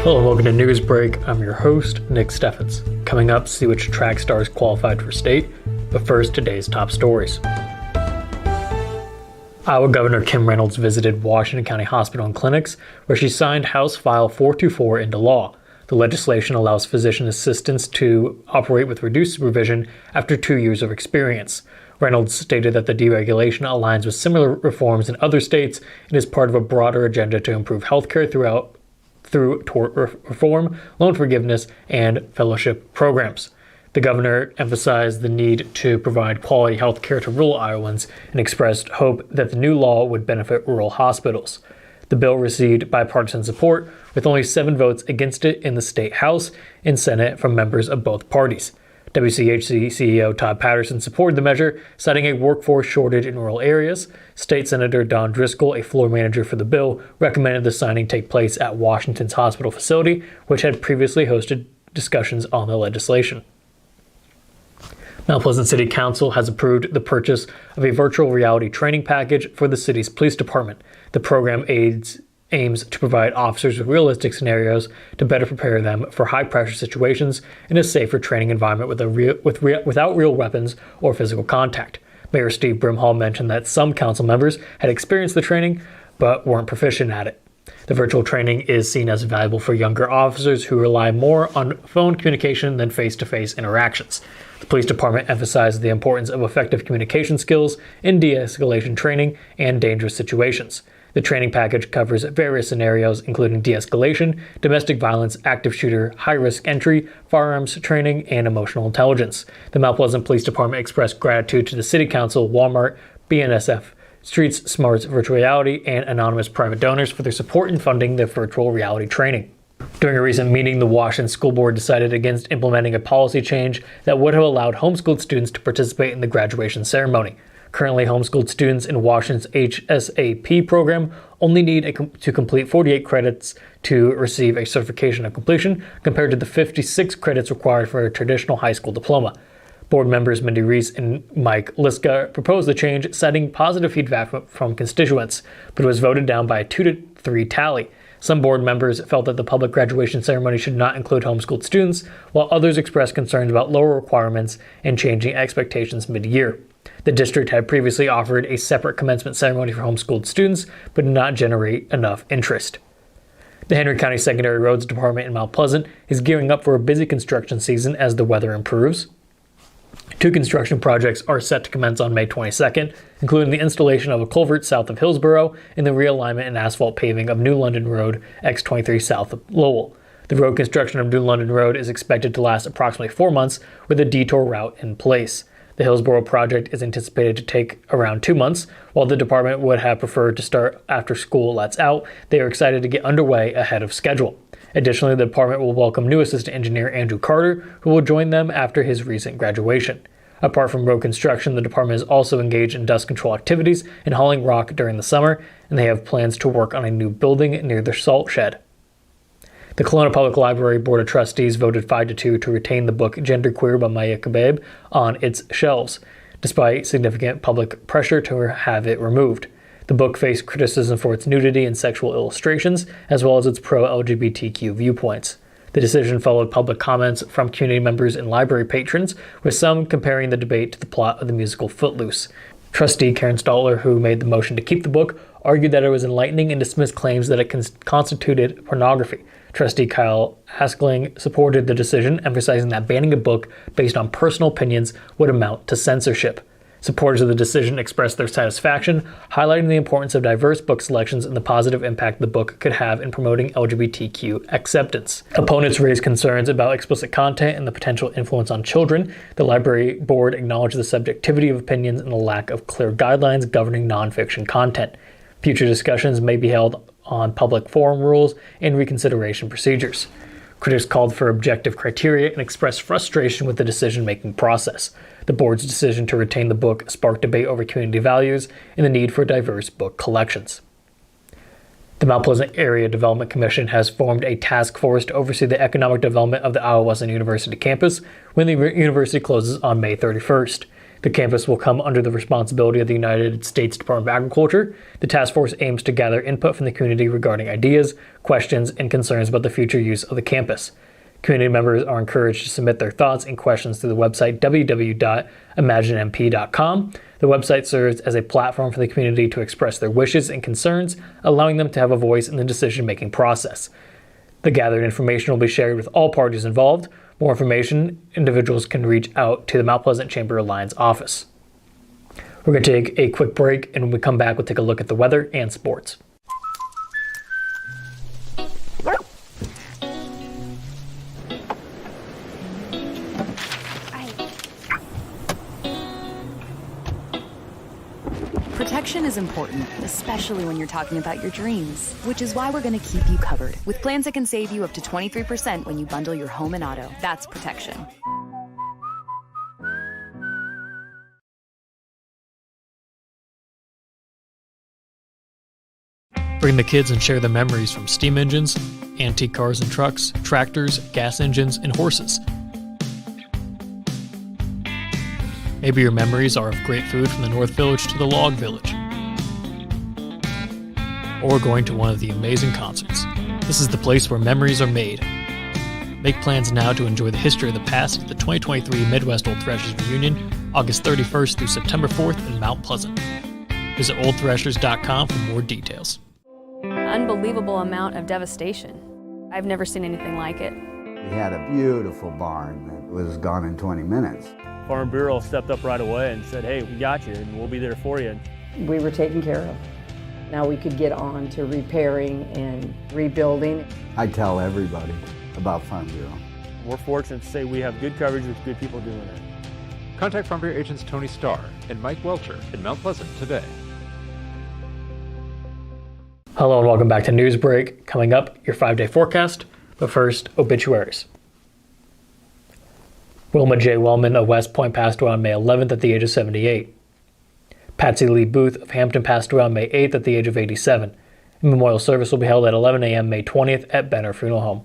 Hello and welcome to Newsbreak. I'm your host, Nick Steffens. Coming up, see which track stars qualified for state. But first, today's top stories. Iowa Governor Kim Reynolds visited Washington County Hospital and Clinics, where she signed House File 424 into law. The legislation allows physician assistants to operate with reduced supervision after 2 years of experience. Reynolds stated that the deregulation aligns with similar reforms in other states and is part of a broader agenda to improve healthcare through tort reform, loan forgiveness, and fellowship programs. The governor emphasized the need to provide quality health care to rural Iowans and expressed hope that the new law would benefit rural hospitals. The bill received bipartisan support, with only 7 votes against it in the state House and Senate from members of both parties. WCHC CEO Todd Patterson supported the measure, citing a workforce shortage in rural areas. State Senator Don Driscoll, a floor manager for the bill, recommended the signing take place at Washington's hospital facility, which had previously hosted discussions on the legislation. Mount Pleasant City Council has approved the purchase of a virtual reality training package for the city's police department. The program aims to provide officers with realistic scenarios to better prepare them for high-pressure situations in a safer training environment without real weapons or physical contact. Mayor Steve Brimhall mentioned that some council members had experienced the training but weren't proficient at it. The virtual training is seen as valuable for younger officers who rely more on phone communication than face-to-face interactions. The police department emphasized the importance of effective communication skills in de-escalation training and dangerous situations. The training package covers various scenarios, including de-escalation, domestic violence, active shooter, high-risk entry, firearms training, and emotional intelligence. The Mount Pleasant Police Department expressed gratitude to the City Council, Walmart, BNSF, Streets Smarts Virtual Reality, and anonymous private donors for their support in funding the virtual reality training. During a recent meeting, the Washington School Board decided against implementing a policy change that would have allowed homeschooled students to participate in the graduation ceremony. Currently, homeschooled students in Washington's HSAP program only need to complete 48 credits to receive a certification of completion, compared to the 56 credits required for a traditional high school diploma. Board members Mindy Reese and Mike Liska proposed the change, citing positive feedback from constituents, but it was voted down by a 2-3 tally. Some board members felt that the public graduation ceremony should not include homeschooled students, while others expressed concerns about lower requirements and changing expectations mid-year. The district had previously offered a separate commencement ceremony for homeschooled students, but did not generate enough interest. The Henry County Secondary Roads Department in Mount Pleasant is gearing up for a busy construction season as the weather improves. 2 construction projects are set to commence on May 22nd, including the installation of a culvert south of Hillsborough and the realignment and asphalt paving of New London Road X23 south of Lowell. The road construction of New London Road is expected to last approximately 4 months, with a detour route in place. The Hillsborough project is anticipated to take around 2 months. While the department would have preferred to start after school lets out, they are excited to get underway ahead of schedule. Additionally, the department will welcome new assistant engineer Andrew Carter, who will join them after his recent graduation. Apart from road construction, the department is also engaged in dust control activities and hauling rock during the summer, and they have plans to work on a new building near their salt shed. The Kelowna Public Library Board of Trustees voted 5-2 to retain the book Genderqueer by Maya Kabeb on its shelves, despite significant public pressure to have it removed. The book faced criticism for its nudity and sexual illustrations, as well as its pro-LGBTQ viewpoints. The decision followed public comments from community members and library patrons, with some comparing the debate to the plot of the musical Footloose. Trustee Karen Stotler, who made the motion to keep the book, argued that it was enlightening and dismissed claims that it constituted pornography. Trustee Kyle Askling supported the decision, emphasizing that banning a book based on personal opinions would amount to censorship. Supporters of the decision expressed their satisfaction, highlighting the importance of diverse book selections and the positive impact the book could have in promoting LGBTQ acceptance. Opponents raised concerns about explicit content and the potential influence on children. The library board acknowledged the subjectivity of opinions and the lack of clear guidelines governing nonfiction content. Future discussions may be held on public forum rules and reconsideration procedures. Critics called for objective criteria and expressed frustration with the decision-making process. The board's decision to retain the book sparked debate over community values and the need for diverse book collections. The Mount Pleasant Area Development Commission has formed a task force to oversee the economic development of the Iowa Wesleyan University campus when the university closes on May 31st. The campus will come under the responsibility of the United States Department of Agriculture. The task force aims to gather input from the community regarding ideas, questions, and concerns about the future use of the campus. Community members are encouraged to submit their thoughts and questions through the website www.imaginemp.com. The website serves as a platform for the community to express their wishes and concerns, allowing them to have a voice in the decision-making process. The gathered information will be shared with all parties involved. More information, individuals can reach out to the Mount Pleasant Chamber Alliance office. We're going to take a quick break, and when we come back, we'll take a look at the weather and sports. Protection is important, especially when you're talking about your dreams, which is why we're going to keep you covered with plans that can save you up to 23% when you bundle your home and auto. That's protection. Bring the kids and share the memories from steam engines, antique cars and trucks, tractors, gas engines, and horses. Maybe your memories are of great food from the North Village to the Log Village, or going to one of the amazing concerts. This is the place where memories are made. Make plans now to enjoy the history of the past at the 2023 Midwest Old Threshers Reunion, August 31st through September 4th in Mount Pleasant. Visit oldthreshers.com for more details. Unbelievable amount of devastation. I've never seen anything like it. We had a beautiful barn that was gone in 20 minutes. Farm Bureau stepped up right away and said, hey, we got you and we'll be there for you. We were taken care of. Now we could get on to repairing and rebuilding. I tell everybody about Farm Bureau. We're fortunate to say we have good coverage with good people doing it. Contact Farm Bureau agents Tony Starr and Mike Welcher in Mount Pleasant today. Hello and welcome back to Newsbreak. Coming up, your 5-day forecast, but first, obituaries. Wilma J. Wellman of West Point passed away on May 11th at the age of 78. Patsy Lee Booth of Hampton passed away on May 8th at the age of 87. A memorial service will be held at 11 a.m. May 20th at Benner Funeral Home.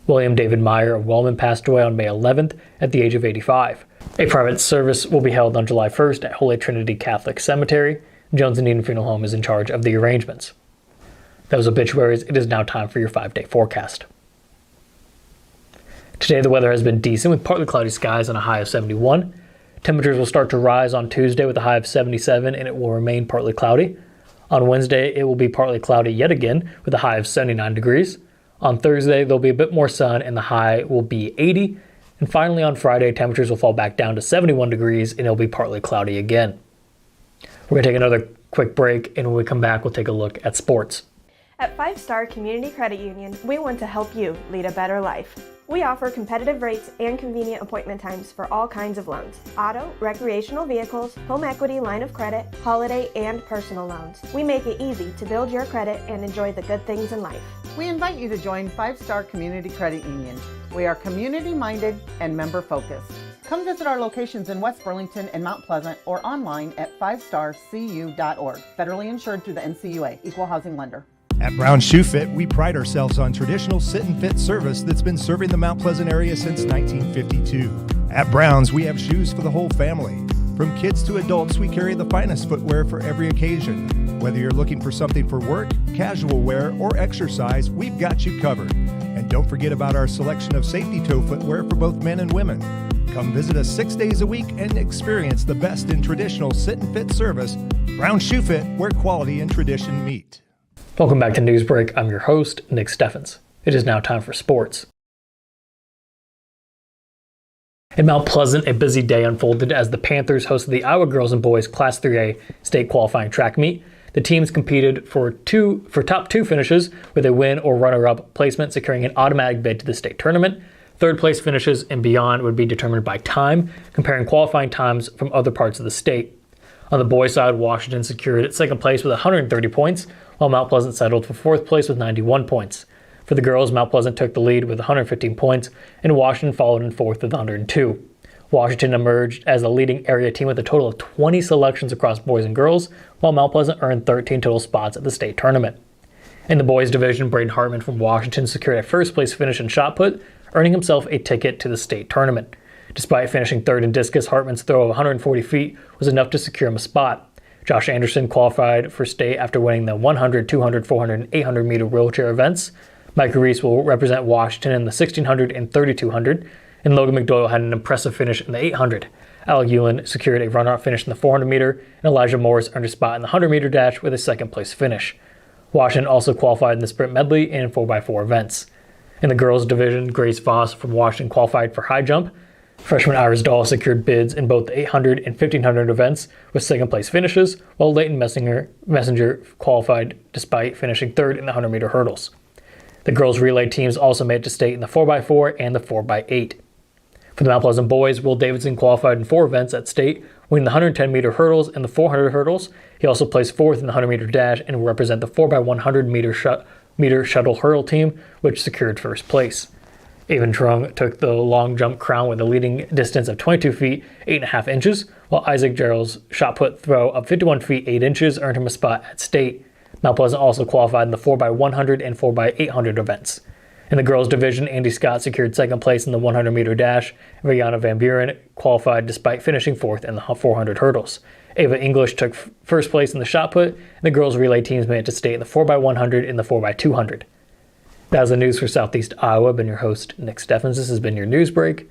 William David Meyer of Wellman passed away on May 11th at the age of 85. A private service will be held on July 1st at Holy Trinity Catholic Cemetery. Jones and Eden Funeral Home is in charge of the arrangements. That was obituaries. It is now time for your 5-day forecast. Today the weather has been decent with partly cloudy skies and a high of 71. Temperatures will start to rise on Tuesday with a high of 77 and it will remain partly cloudy. On Wednesday it will be partly cloudy yet again with a high of 79 degrees. On Thursday there'll be a bit more sun and the high will be 80. And finally on Friday temperatures will fall back down to 71 degrees and it'll be partly cloudy again. We're going to take another quick break and when we come back we'll take a look at sports. At 5 Star Community Credit Union, we want to help you lead a better life. We offer competitive rates and convenient appointment times for all kinds of loans: auto, recreational vehicles, home equity, line of credit, holiday, and personal loans. We make it easy to build your credit and enjoy the good things in life. We invite you to join 5 Star Community Credit Union. We are community-minded and member-focused. Come visit our locations in West Burlington and Mount Pleasant or online at 5starcu.org. Federally insured through the NCUA, Equal Housing Lender. At Brown Shoe Fit, we pride ourselves on traditional sit and fit service that's been serving the Mount Pleasant area since 1952. At Brown's, we have shoes for the whole family. From kids to adults, we carry the finest footwear for every occasion. Whether you're looking for something for work, casual wear, or exercise, we've got you covered. And don't forget about our selection of safety toe footwear for both men and women. Come visit us 6 days a week and experience the best in traditional sit and fit service. Brown Shoe Fit, where quality and tradition meet. Welcome back to Newsbreak. I'm your host, Nick Steffens. It is now time for sports. In Mount Pleasant, a busy day unfolded as the Panthers hosted the Iowa Girls and Boys Class 3A state qualifying track meet. The teams competed for top 2 finishes with a win or runner-up placement, securing an automatic bid to the state tournament. Third place finishes and beyond would be determined by time, comparing qualifying times from other parts of the state. On the boys' side, Washington secured second place with 130 points, while Mount Pleasant settled for fourth place with 91 points. For the girls, Mount Pleasant took the lead with 115 points, and Washington followed in fourth with 102. Washington emerged as the leading area team with a total of 20 selections across boys and girls, while Mount Pleasant earned 13 total spots at the state tournament. In the boys' division, Braden Hartman from Washington secured a first-place finish in shot put, earning himself a ticket to the state tournament. Despite finishing third in discus, Hartman's throw of 140 feet was enough to secure him a spot. Josh Anderson qualified for state after winning the 100, 200, 400, and 800 meter wheelchair events. Micah Reese will represent Washington in the 1600 and 3200, and Logan McDoyle had an impressive finish in the 800. Alec Ewan secured a runner-up finish in the 400 meter, and Elijah Morris earned a spot in the 100 meter dash with a second place finish. Washington also qualified in the sprint medley and 4x4 events. In the girls division, Grace Voss from Washington qualified for high jump. Freshman Iris Dahl secured bids in both the 800 and 1500 events with second place finishes, while Leighton Messenger qualified despite finishing third in the 100 meter hurdles. The girls relay teams also made it to state in the 4x4 and the 4x8. For the Mount Pleasant boys, Will Davidson qualified in 4 events at state, winning the 110 meter hurdles and the 400 hurdles. He also placed 4th in the 100 meter dash and will represent the 4x100 meter shuttle hurdle team, which secured first place. Avon Trung took the long jump crown with a leading distance of 22 feet, 8.5 inches, while Isaac Gerald's shot put throw of 51 feet, 8 inches earned him a spot at state. Mount Pleasant also qualified in the 4x100 and 4x800 events. In the girls division, Andy Scott secured second place in the 100 meter dash, and Rihanna Van Buren qualified despite finishing 4th in the 400 hurdles. Ava English took first place in the shot put, and the girls relay teams made it to state in the 4x100 and the 4x200. That was the news for Southeast Iowa. I've been your host, Nick Steffens. This has been your news break.